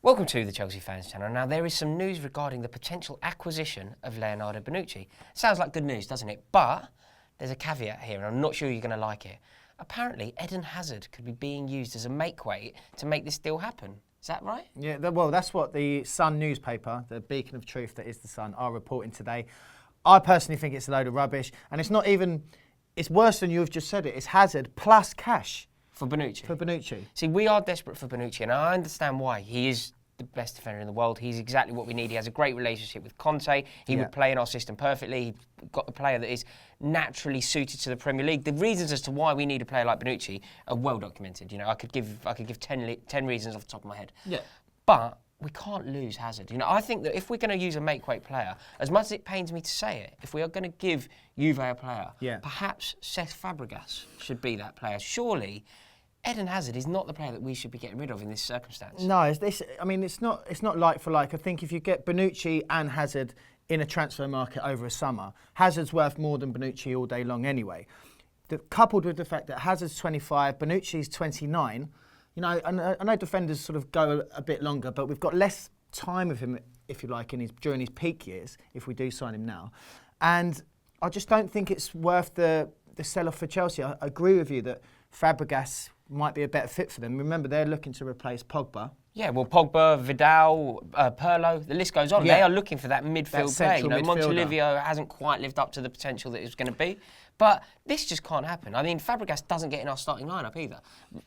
Welcome to the Chelsea Fans Channel. Now, there is some news regarding the potential acquisition of Leonardo Bonucci. Sounds like good news, doesn't it? But there's a caveat here, and I'm not sure you're going to like it. Apparently, Eden Hazard could be being used as a make-weight to make this deal happen. Is that right? Yeah, well, that's what the Sun newspaper, the beacon of truth that is the Sun, are reporting today. I personally think it's a load of rubbish, and it's not even, it's worse than you've just said it. It's Hazard plus cash. For Bonucci? For Bonucci. See, we are desperate for Bonucci, and I understand why. He is the best defender in the world. He's exactly what we need. He has a great relationship with Conte. He would play in our system perfectly. He's got a player that is naturally suited to the Premier League. The reasons as to why we need a player like Bonucci are well documented. You know, I could give 10 reasons off the top of my head. Yeah. But we can't lose Hazard. You know, I think that if we're going to use a make-weight player, as much as it pains me to say it, if we are going to give Juve a player, perhaps Cesc Fabregas should be that player. Surely Eden Hazard is not the player that we should be getting rid of in this circumstance. No, it's not like for like. I think if you get Bonucci and Hazard in a transfer market over a summer, Hazard's worth more than Bonucci all day long anyway. Coupled with the fact that Hazard's 25, Bonucci's 29, you know, I know defenders sort of go a bit longer, but we've got less time with him, if you like, during his peak years, if we do sign him now. And I just don't think it's worth the sell-off for Chelsea. I agree with you that Fabregas might be a better fit for them. Remember, they're looking to replace Pogba. Yeah, well, Pogba, Vidal, Pirlo, the list goes on. Yeah. They are looking for that midfield play. You know, Montelivio hasn't quite lived up to the potential that it was going to be. But this just can't happen. I mean, Fabregas doesn't get in our starting lineup either.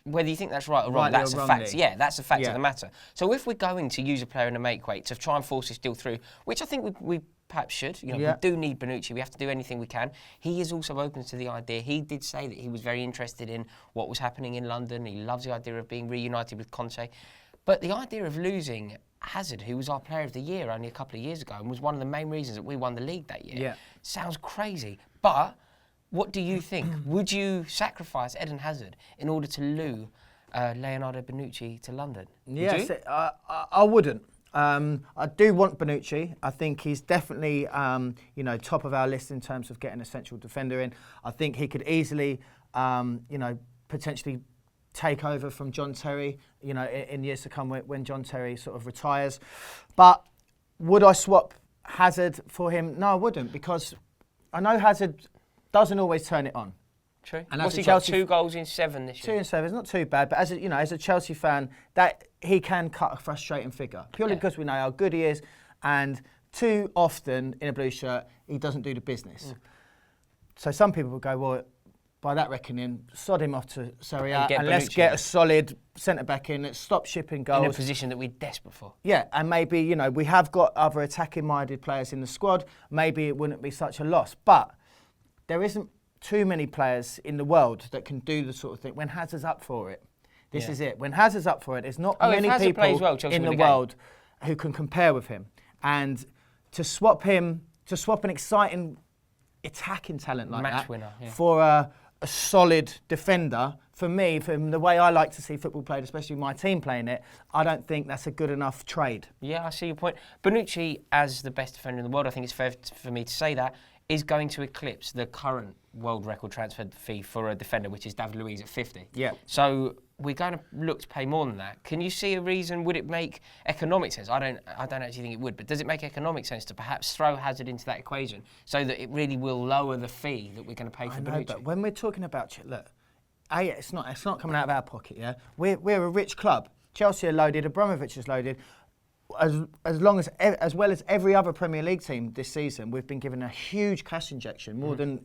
Whether you think that's right or wrong, that's a fact. Yeah, that's a fact of the matter. So if we're going to use a player in a make-weight to try and force this deal through, which I think we perhaps should. You know, we do need Bonucci. We have to do anything we can. He is also open to the idea. He did say that he was very interested in what was happening in London. He loves the idea of being reunited with Conte. But the idea of losing Hazard, who was our player of the year only a couple of years ago and was one of the main reasons that we won the league that year, sounds crazy. But what do you think? Would you sacrifice Eden Hazard in order to lure Leonardo Bonucci to London? Yes, I wouldn't. I do want Bonucci. I think he's definitely, top of our list in terms of getting a central defender in. I think he could easily, potentially take over from John Terry, in years to come when John Terry sort of retires. But would I swap Hazard for him? No, I wouldn't, because I know Hazard doesn't always turn it on. True. And what's he got? 2 goals in 7 this year. 2 in 7 is not too bad, but as a Chelsea fan, that he can cut a frustrating figure purely because we know how good he is, and too often in a blue shirt he doesn't do the business. So some people will go, well, by that reckoning, sod him off to Serie A and let's get a solid centre back in. Let's stop shipping goals in a position that we're desperate for. Yeah, and maybe we have got other attacking minded players in the squad. Maybe it wouldn't be such a loss, but there isn't too many players in the world that can do the sort of thing when Hazard's up for it. This is it. When Hazard's up for it, there's not many people in the world who can compare with him. And to swap an exciting attacking talent like that for a solid defender, for me, from the way I like to see football played, especially my team playing it, I don't think that's a good enough trade. Yeah, I see your point. Bonucci, as the best defender in the world, I think it's fair for me to say that, is going to eclipse the current world record transfer fee for a defender, which is David Luiz at 50. Yeah. So we're going to look to pay more than that. Can you see a reason? Would it make economic sense? I don't actually think it would, but does it make economic sense to perhaps throw Hazard into that equation so that it really will lower the fee that we're going to pay for Bonucci? I know, but when we're talking about, look, it's not coming out of our pocket, yeah? We're a rich club. Chelsea are loaded, Abramovich is loaded. As well as every other Premier League team this season, we've been given a huge cash injection, more than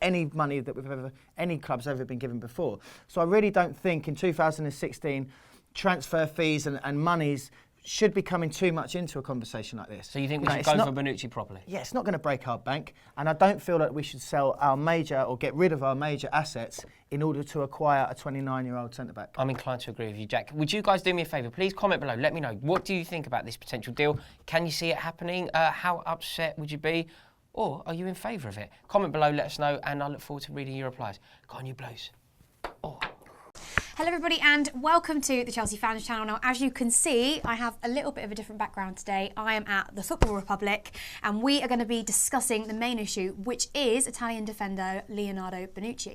any money that any club's ever been given before. So I really don't think in 2016 transfer fees and monies should be coming too much into a conversation like this. So you think we should go for Bonucci properly? Yeah, it's not going to break our bank, and I don't feel that we should sell our major or get rid of our major assets in order to acquire a 29-year-old centre-back. I'm inclined to agree with you, Jack. Would you guys do me a favour? Please comment below. Let me know. What do you think about this potential deal? Can you see it happening? How upset would you be? Or are you in favour of it? Comment below, let us know, and I look forward to reading your replies. Go on, you Blues. Oh. Hello everybody and welcome to the Chelsea Fans Channel. Now, as you can see, I have a little bit of a different background today. I am at the Football Republic and we are going to be discussing the main issue, which is Italian defender Leonardo Bonucci.